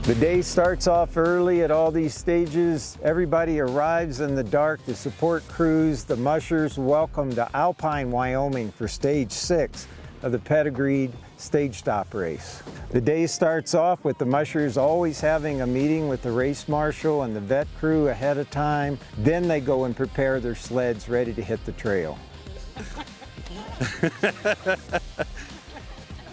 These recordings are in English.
The day starts off early at all these stages. Everybody arrives in the dark to support crews. The mushers welcome to Alpine, Wyoming for stage 6 of the Pedigree stage stop race. The day starts off with the mushers always having a meeting with the race marshal and the vet crew ahead of time. Then they go and prepare their sleds ready to hit the trail.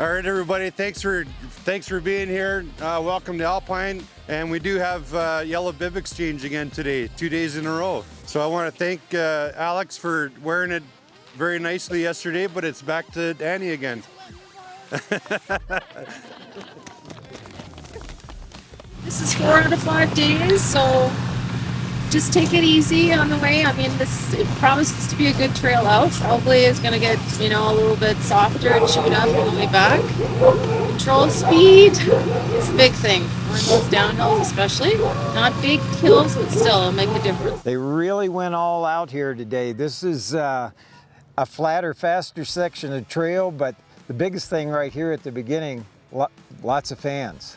All right, everybody, thanks for being here. Welcome to Alpine, and we do have Yellow Bib Exchange again today, 2 days in a row. So I want to thank Alex for wearing it very nicely yesterday, but it's back to Annie again. This is 4 out of 5 days, so just take it easy on the way. I mean, it promises to be a good trail out. Hopefully it's going to get, a little bit softer and chewed up on the way back. Control speed is a big thing. On those downhills especially. Not big hills, but still, it'll make a difference. They really went all out here today. This is a flatter, faster section of trail, but the biggest thing right here at the beginning, lots of fans.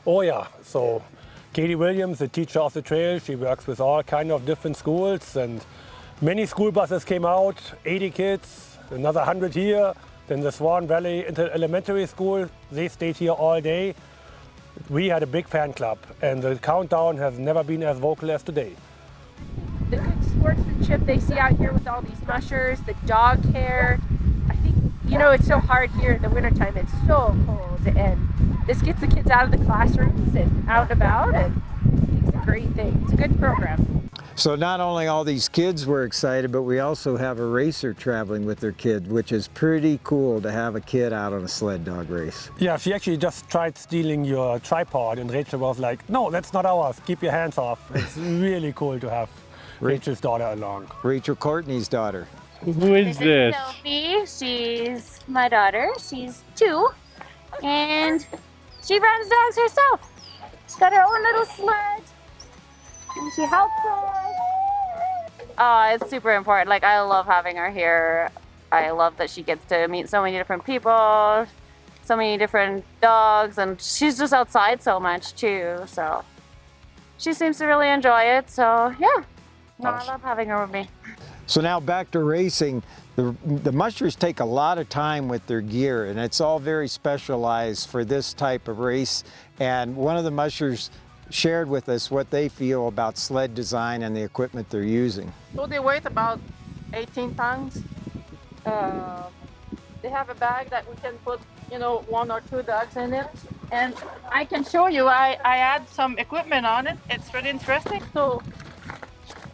Oh yeah, so Katie Williams, the teacher of the trail, she works with all kind of different schools, and many school buses came out, 80 kids, another 100 here. Then the Swan Valley Elementary School, they stayed here all day. We had a big fan club, and the countdown has never been as vocal as today. The good sportsmanship they see out here with all these mushers, the dog care. I think, it's so hard here in the wintertime. It's so cold, and this gets the kids out of the classrooms and out and about, and it's a great thing. It's a good program. So not only all these kids were excited, but we also have a racer traveling with their kid, which is pretty cool to have a kid out on a sled dog race. Yeah, she actually just tried stealing your tripod, and Rachel was like, no, that's not ours, keep your hands off. It's really cool to have Rachel's daughter along. Rachel Courtney's daughter. Who is this? Sophie. She's my daughter. She's 2, and she runs dogs herself. She's got her own little sled, and she helps us. Oh, it's super important. Like, I love having her here. I love that she gets to meet so many different people, so many different dogs, and she's just outside so much too. So she seems to really enjoy it. So yeah, no, I love having her with me. So now back to racing. The mushers take a lot of time with their gear, and it's all very specialized for this type of race. And one of the mushers shared with us what they feel about sled design and the equipment they're using. So they weigh about 18 tons. They have a bag that we can put, 1 or 2 dogs in it. And I can show you, I add some equipment on it. It's really interesting. So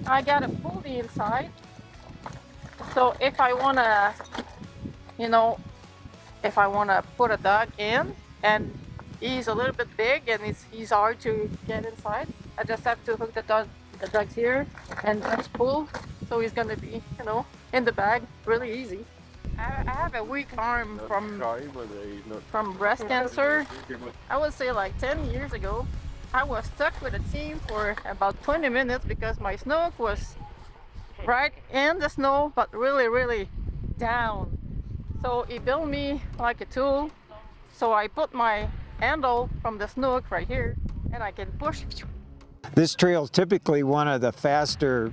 I got a pulley inside. So if I wanna, put a dog in, and he's a little bit big and he's hard to get inside, I just have to hook the dogs here and just pull. So he's gonna be, in the bag, really easy. I have a weak arm from breast cancer. I would say like 10 years ago. I was stuck with a team for about 20 minutes because my snook was right in the snow, but really, really down. So he built me like a tool. So I put my handle from the snook right here, and I can push. This trail is typically one of the faster,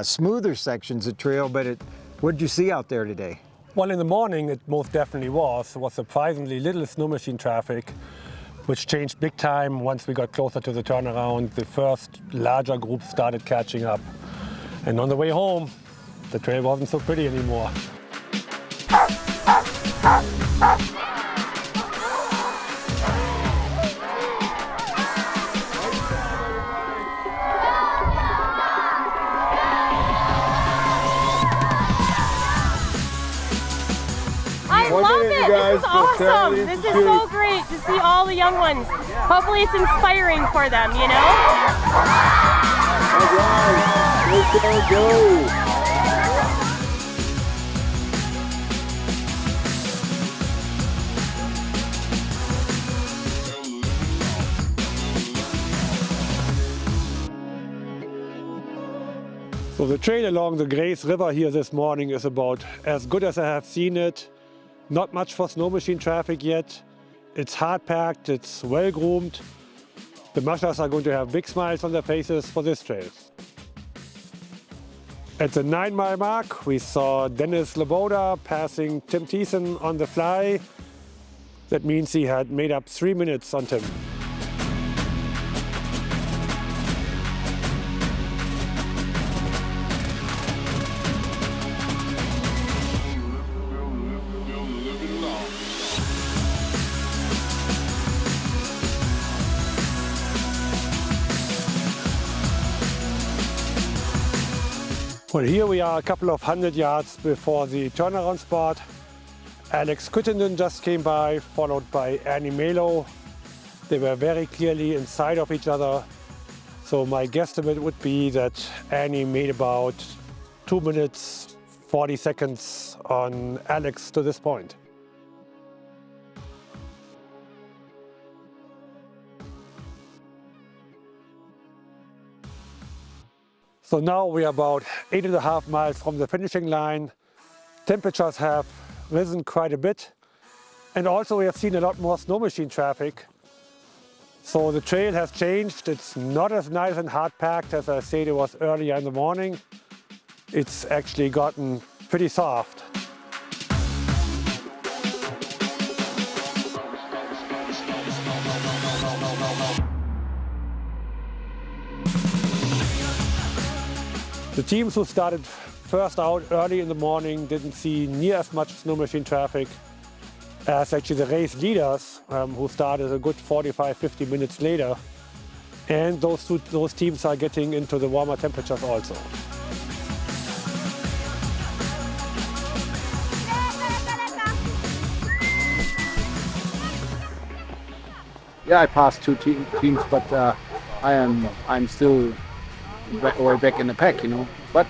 smoother sections of trail, but what did you see out there today? Well, in the morning it most definitely was. There was surprisingly little snow machine traffic, which changed big time once we got closer to the turnaround. The first larger group started catching up. And on the way home, the trail wasn't so pretty anymore. I love it! This is awesome! This is so great to see all the young ones. Hopefully it's inspiring for them, Go! So the trail along the Grace River here this morning is about as good as I have seen it. Not much for snow machine traffic yet. It's hard packed, it's well groomed. The mushers are going to have big smiles on their faces for this trail. At the 9-mile mark, we saw Dennis Laboda passing Tim Thiessen on the fly. That means he had made up 3 minutes on Tim. Well, here we are a couple of 100 yards before the turnaround spot. Alex Crittenden just came by, followed by Annie Melo. They were very clearly inside of each other. So my guesstimate would be that Annie made about 2 minutes, 40 seconds on Alex to this point. So now we are about 8.5 miles from the finishing line. Temperatures have risen quite a bit. And also we have seen a lot more snow machine traffic. So the trail has changed. It's not as nice and hard packed as I said it was earlier in the morning. It's actually gotten pretty soft. The teams who started first out early in the morning didn't see near as much snow machine traffic as actually the race leaders who started a good 45-50 minutes later. And those teams are getting into the warmer temperatures also. Yeah, I passed 2 teams, but I'm still way back in the pack, you know. But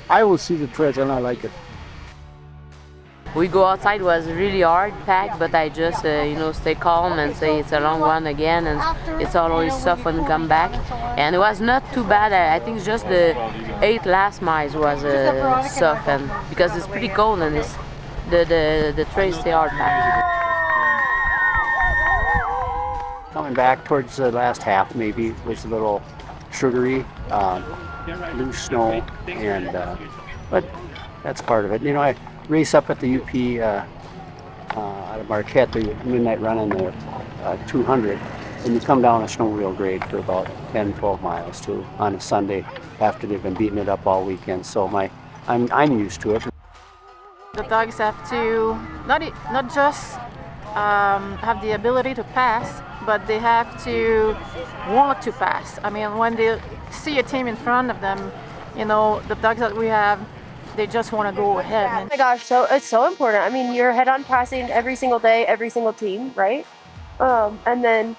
I will see the trails and I like it. We go outside, was really hard packed, but I just stay calm and say it's a long one again, and it's always tough when we come back. And it was not too bad. I think just the 8 last miles was tough, and because it's pretty cold and it's the trails stay hard packed. Coming back towards the last half, maybe was a little sugary, loose snow, and but that's part of it. You know, I race up at the UP out of Marquette, the midnight run in the 200, and you come down a snowmobile grade for about 10-12 miles too on a Sunday after they've been beating it up all weekend. So I'm used to it. The dogs have to not just have the ability to pass, but they have to want to pass. I mean, when they see a team in front of them, you know, the dogs that we have, they just want to go ahead. Oh my gosh, so it's so important. I mean, you're head-on passing every single day, every single team, right? And then,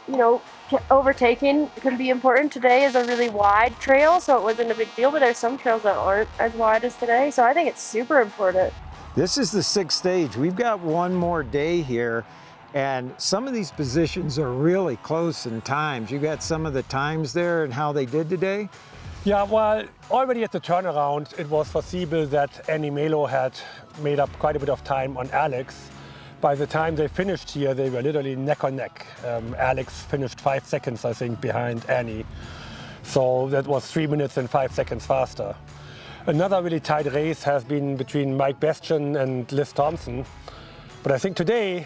you know, overtaking can be important. Today is a really wide trail, so it wasn't a big deal, but there's some trails that aren't as wide as today, so I think it's super important. This is the 6th stage. We've got one more day here, and some of these positions are really close in times. You got some of the times there and how they did today? Yeah, well, already at the turnaround, it was foreseeable that Annie Melo had made up quite a bit of time on Alex. By the time they finished here, they were literally neck on neck. Alex finished 5 seconds, I think, behind Annie. So that was 3 minutes and 5 seconds faster. Another really tight race has been between Mike Bastian and Liz Thompson. But I think today,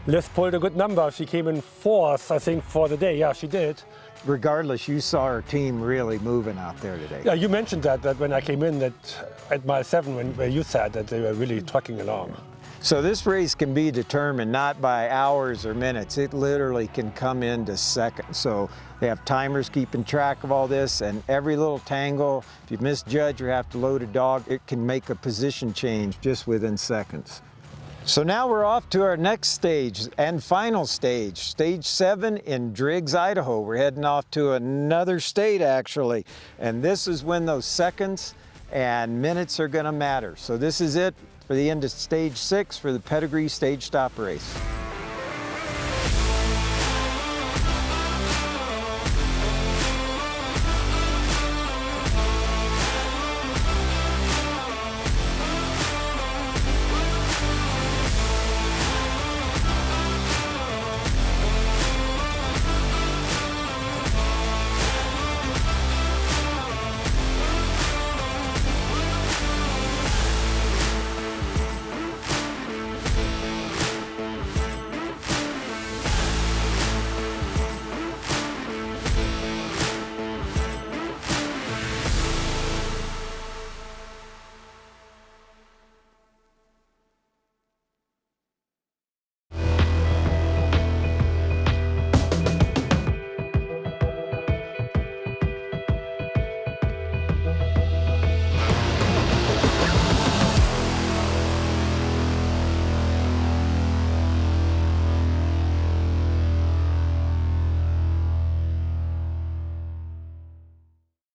Liz pulled a good number. She came in 4th, I think, for the day. Yeah, she did. Regardless, you saw our team really moving out there today. Yeah, you mentioned that when I came in, that at mile 7, where you said that they were really trucking along. So this race can be determined not by hours or minutes. It literally can come into seconds. So they have timers keeping track of all this, and every little tangle, if you misjudge or have to load a dog, it can make a position change just within seconds. So now we're off to our next stage and final stage, stage 7 in Driggs, Idaho. We're heading off to another state actually, and this is when those seconds and minutes are going to matter. So this is it for the end of stage 6 for the Pedigree stage stop race.